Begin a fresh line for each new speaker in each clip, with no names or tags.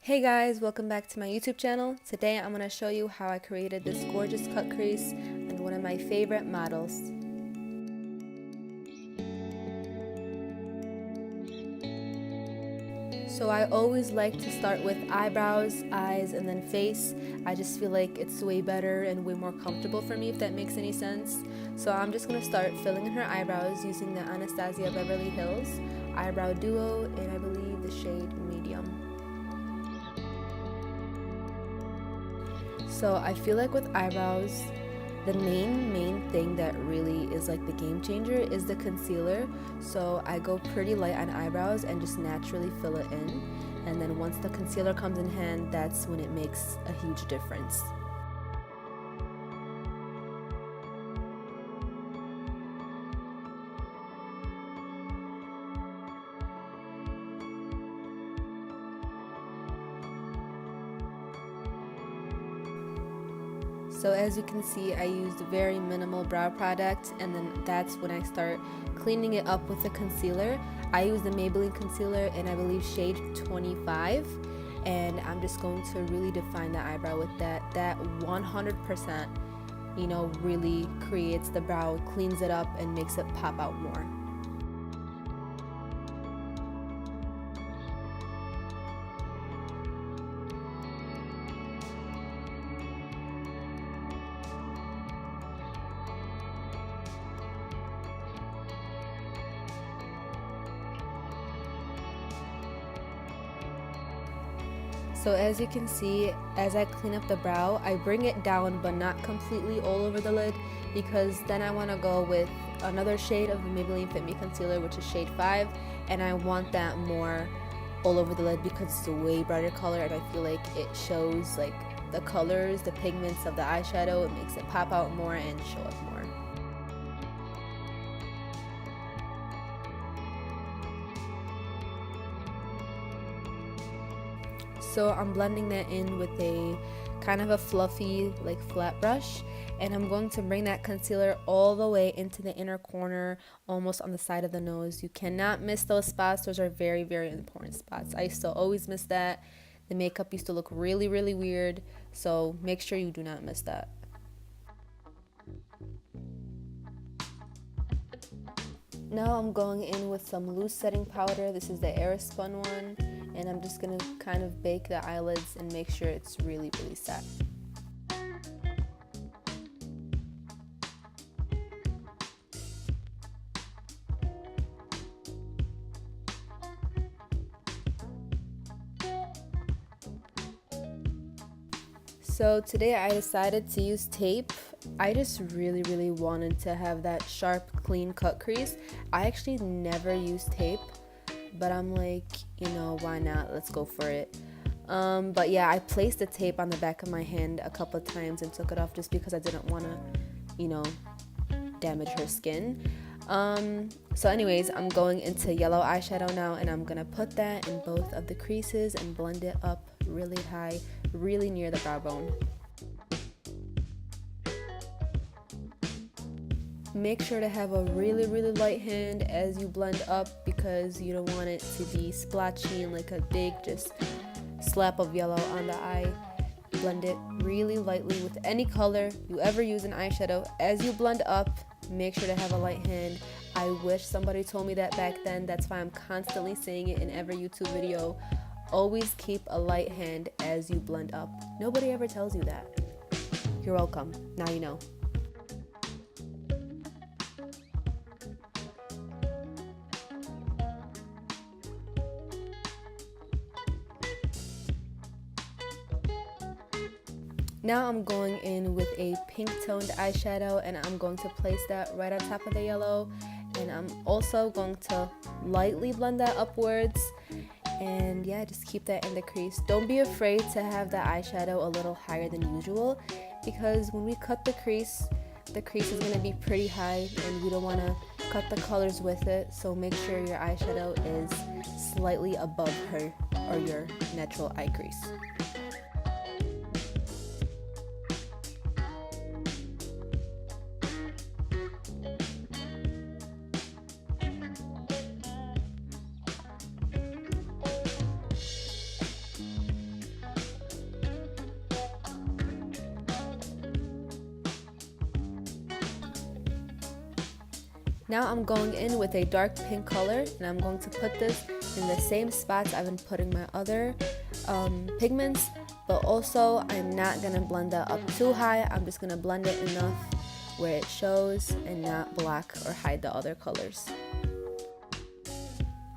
Hey guys, welcome back to my YouTube channel. Today I'm going to show you how I created this gorgeous cut crease and one of my favorite models. So I always like to start with eyebrows, eyes, and then face. I just feel like it's way better and way more comfortable for me, if that makes any sense. So I'm just going to start filling in her eyebrows using the Anastasia Beverly Hills Eyebrow Duo in, I believe, the shade medium. So I feel like with eyebrows, the main thing that really is like the game changer is the concealer. So I go pretty light on eyebrows and just naturally fill it in. And then once the concealer comes in hand, that's when it makes a huge difference. So as you can see, I used very minimal brow product, and then that's when I start cleaning it up with the concealer. I use the Maybelline concealer in, I believe, shade 25, and I'm just going to really define the eyebrow with that. That 100%, really creates the brow, cleans it up, and makes it pop out more. So as you can see, as I clean up the brow, I bring it down but not completely all over the lid, because then I want to go with another shade of the Maybelline Fit Me Concealer, which is shade 5, and I want that more all over the lid because it's a way brighter color, and I feel like it shows like the colors, the pigments of the eyeshadow. It makes it pop out more and show up more. So I'm blending that in with a kind of a fluffy, like, flat brush, and I'm going to bring that concealer all the way into the inner corner, almost on the side of the nose. You cannot miss those spots. Those are very, very important spots. I used to always miss that. The makeup used to look really, really weird, so make sure you do not miss that. Now I'm going in with some loose setting powder. This is the Airspun one, and I'm just going to kind of bake the eyelids and make sure it's really, really set. So today I decided to use tape. I just really wanted to have that sharp, clean cut crease. I actually never use tape, but I'm like, why not? Let's go for it. But yeah, I placed the tape on the back of my hand a couple of times and took it off just because I didn't want to, damage her skin. So anyways, I'm going into yellow eyeshadow now, and I'm gonna put that in both of the creases and blend it up really high, really near the brow bone. Make sure to have a really light hand as you blend up, because you don't want it to be splotchy and like a big just slap of yellow on the eye. Blend it really lightly with any color you ever use in eyeshadow. As you blend up, make sure to have a light hand. I wish somebody told me that back then. That's why I'm constantly saying it in every YouTube video. Always keep a light hand as you blend up. Nobody ever tells you that. You're welcome. Now you know. Now I'm going in with a pink toned eyeshadow, and I'm going to place that right on top of the yellow, and I'm also going to lightly blend that upwards, and yeah, just keep that in the crease. Don't be afraid to have the eyeshadow a little higher than usual, because when we cut the crease is going to be pretty high, and we don't want to cut the colors with it, so make sure your eyeshadow is slightly above her or your natural eye crease. Now I'm going in with a dark pink color, and I'm going to put this in the same spots I've been putting my other pigments, but also I'm not going to blend that up too high. I'm just going to blend it enough where it shows and not block or hide the other colors.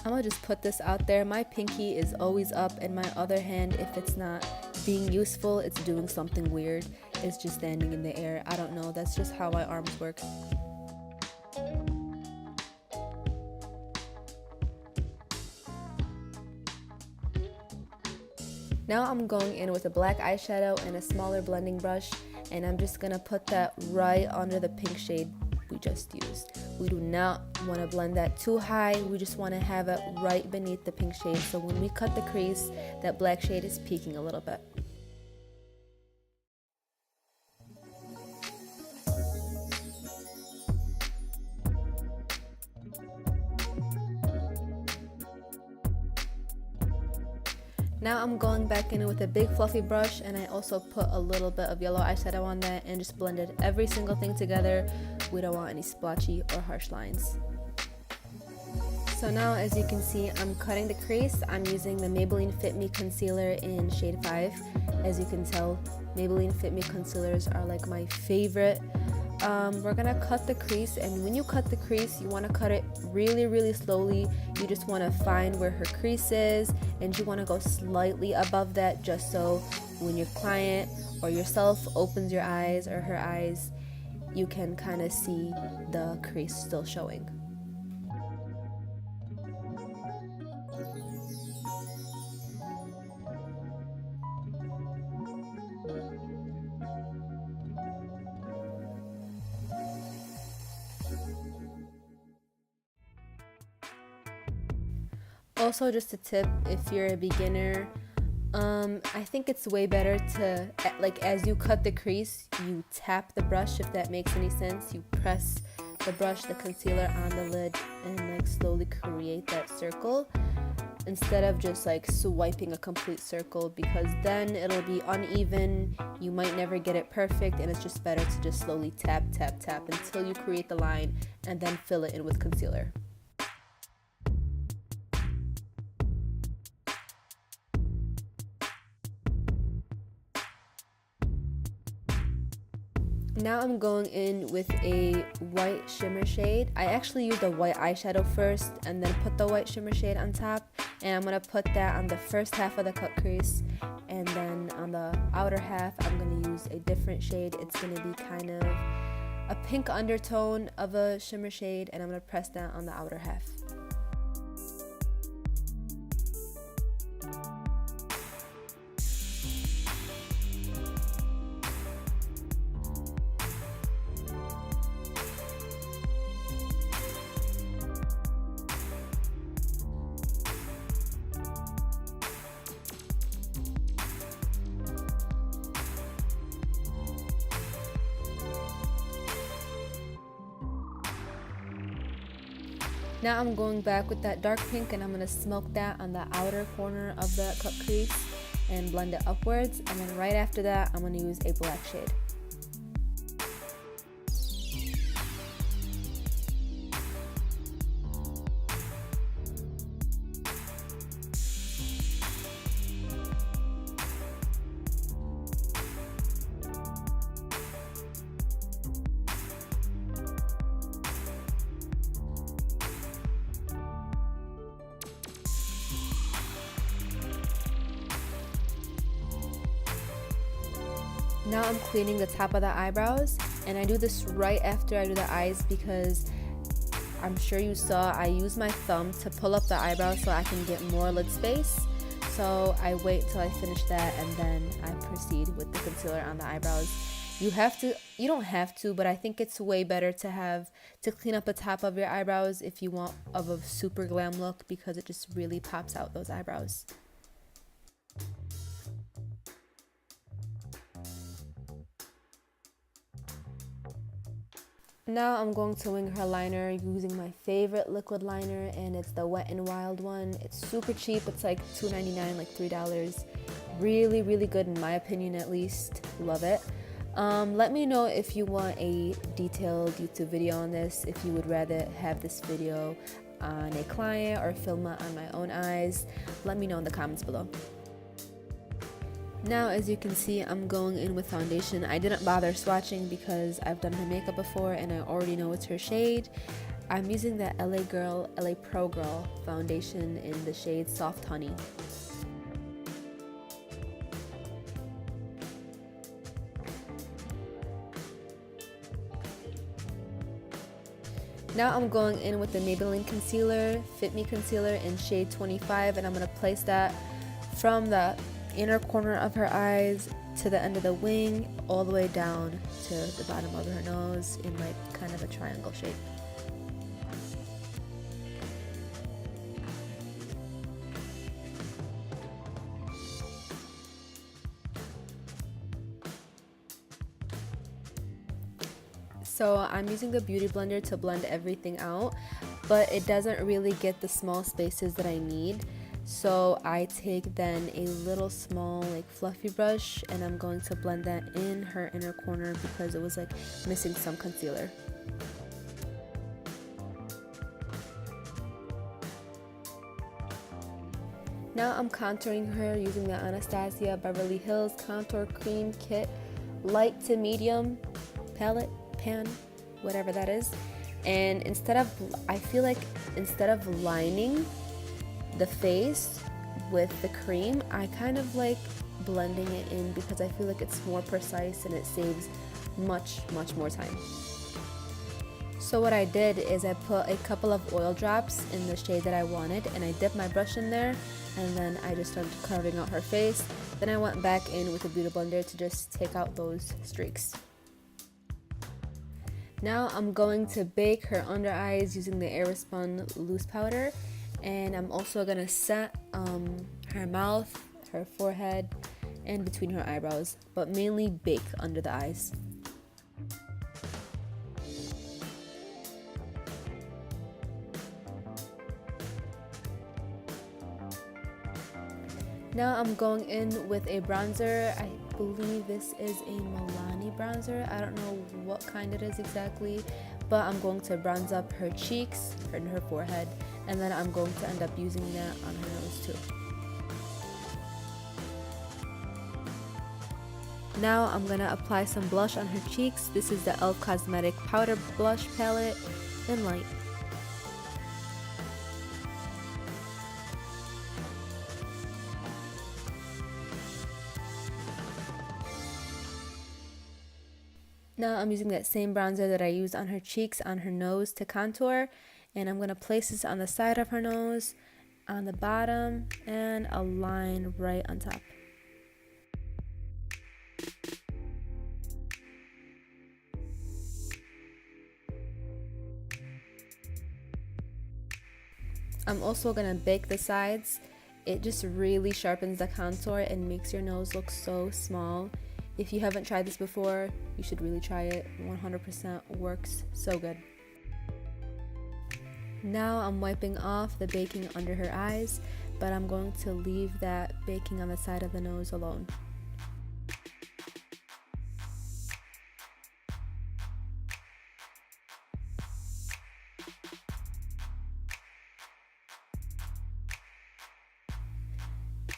I'm going to just put this out there. My pinky is always up, and my other hand, if it's not being useful, it's doing something weird. It's just standing in the air. I don't know. That's just how my arms work. Now I'm going in with a black eyeshadow and a smaller blending brush, and I'm just gonna put that right under the pink shade we just used. We do not want to blend that too high. We just want to have it right beneath the pink shade, so when we cut the crease, that black shade is peeking a little bit. Now I'm going back in with a big fluffy brush, and I also put a little bit of yellow eyeshadow on that and just blended every single thing together. We don't want any splotchy or harsh lines. So now, as you can see, I'm cutting the crease. I'm using the Maybelline Fit Me concealer in shade 5. As you can tell, Maybelline Fit Me concealers are like my favorite. We're gonna cut the crease, and when you cut the crease, you want to cut it really slowly. You just want to find where her crease is, and you want to go slightly above that, just so when your client or yourself opens your eyes or her eyes, you can kind of see the crease still showing. Also, just a tip, if you're a beginner, I think it's way better to, like, as you cut the crease, you tap the brush, if that makes any sense. You press the brush, the concealer on the lid, and like slowly create that circle, instead of just like swiping a complete circle, because then it'll be uneven, you might never get it perfect, and it's just better to just slowly tap until you create the line, and then fill it in with concealer. Now I'm going in with a white shimmer shade. I actually used a white eyeshadow first and then put the white shimmer shade on top, and I'm going to put that on the first half of the cut crease, and then on the outer half I'm going to use a different shade. It's going to be kind of a pink undertone of a shimmer shade, and I'm going to press that on the outer half. Now I'm going back with that dark pink, and I'm going to smoke that on the outer corner of the cut crease and blend it upwards, and then right after that I'm going to use a black shade. Now I'm cleaning the top of the eyebrows, and I do this right after I do the eyes because I'm sure you saw I use my thumb to pull up the eyebrows so I can get more lid space. So I wait till I finish that, and then I proceed with the concealer on the eyebrows. You don't have to, but I think it's way better to clean up the top of your eyebrows if you want of a super glam look, because it just really pops out those eyebrows. Now I'm going to wing her liner using my favorite liquid liner, and it's the Wet n Wild one. It's super cheap. It's like $2.99, like $3. Really good in my opinion, at least. Love it. Let me know if you want a detailed YouTube video on this, if you would rather have this video on a client or film it on my own eyes. Let me know in the comments below. Now, as you can see, I'm going in with foundation. I didn't bother swatching because I've done her makeup before and I already know it's her shade. I'm using that LA Pro Girl foundation in the shade Soft Honey. Now I'm going in with the Maybelline concealer, Fit Me concealer in shade 25, and I'm going to place that from the inner corner of her eyes to the end of the wing, all the way down to the bottom of her nose in like kind of a triangle shape. So I'm using the beauty blender to blend everything out, but it doesn't really get the small spaces that I need. So I take then a little small like fluffy brush and I'm going to blend that in her inner corner because it was like missing some concealer. Now I'm contouring her using the Anastasia Beverly Hills Contour Cream Kit Light to Medium palette, pan, whatever that is. And I feel like instead of lining the face with the cream, I kind of like blending it in because I feel like it's more precise and it saves much more time. So what I did is I put a couple of oil drops in the shade that I wanted and I dipped my brush in there and then I just started carving out her face. Then I went back in with a beauty blender to just take out those streaks. Now I'm going to bake her under eyes using the Airspun loose powder, and I'm also going to set her mouth, her forehead, and between her eyebrows, but mainly bake under the eyes. Now I'm going in with a bronzer. I believe this is a Milani bronzer. I don't know what kind it is exactly, but I'm going to bronze up her cheeks and her forehead, and then I'm going to end up using that on her nose too. Now I'm going to apply some blush on her cheeks. This is the e.l.f. Cosmetic Powder Blush Palette in Light. Now I'm using that same bronzer that I used on her cheeks, on her nose to contour, and I'm going to place this on the side of her nose, on the bottom, and a line right on top. I'm also going to bake the sides. It just really sharpens the contour and makes your nose look so small. If you haven't tried this before, you should really try it. 100% works so good. Now I'm wiping off the baking under her eyes, but I'm going to leave that baking on the side of the nose alone.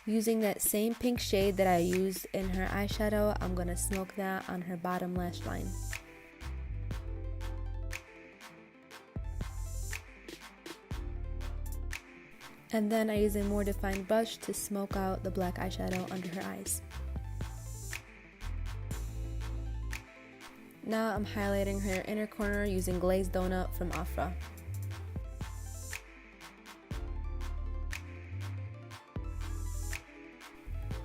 Using that same pink shade that I used in her eyeshadow, I'm going to smoke that on her bottom lash line. And then I use a more defined brush to smoke out the black eyeshadow under her eyes. Now I'm highlighting her inner corner using Glazed Donut from Afra.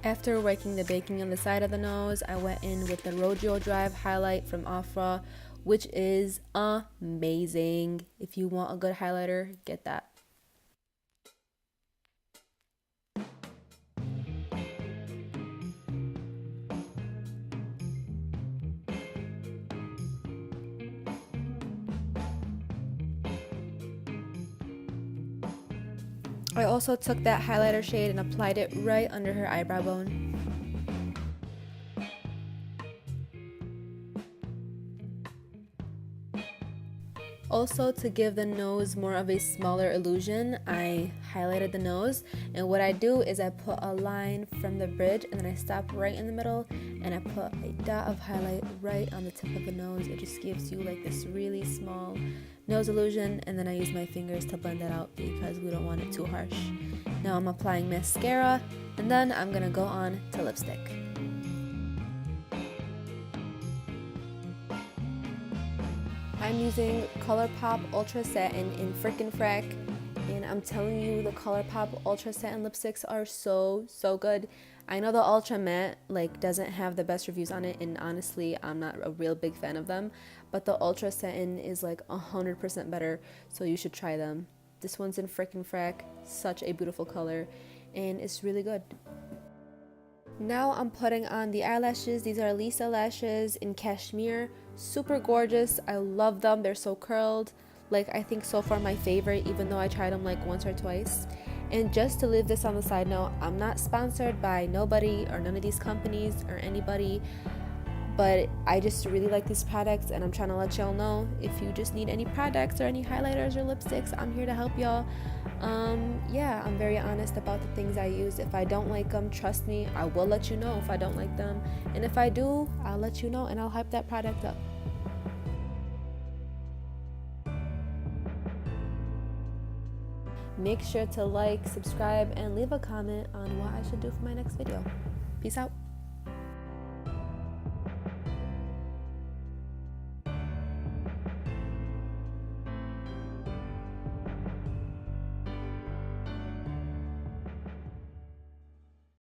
After working the baking on the side of the nose, I went in with the Rodeo Drive highlight from Afra, which is amazing. If you want a good highlighter, get that. I also took that highlighter shade and applied it right under her eyebrow bone. Also, to give the nose more of a smaller illusion, I highlighted the nose, and what I do is I put a line from the bridge and then I stop right in the middle and I put a dot of highlight right on the tip of the nose. It just gives you like this really small nose illusion, and then I use my fingers to blend that out because we don't want it too harsh. Now I'm applying mascara, and then I'm gonna go on to lipstick. I'm using ColourPop Ultra Satin in Frickin' Frack, and I'm telling you, the ColourPop Ultra Satin lipsticks are so good. I know the Ultra Matte doesn't have the best reviews on it, and honestly I'm not a real big fan of them, but the Ultra Satin is like 100% better, so you should try them. This one's in Frickin' Frack, such a beautiful color, and it's really good. Now I'm putting on the eyelashes. These are Lisa lashes in cashmere. Super gorgeous. I love them. They're so curled. I think so far my favorite, even though I tried them once or twice. And just to leave this on the side note, I'm not sponsored by nobody or none of these companies or anybody, but I just really like these products, and I'm trying to let y'all know, if you just need any products or any highlighters or lipsticks, I'm here to help y'all. Yeah, I'm very honest about the things I use. If I don't like them, trust me, I will let you know if I don't like them, and if I do, I'll let you know and I'll hype that product up. Make sure to like, subscribe, and leave a comment on what I should do for my next video. Peace out.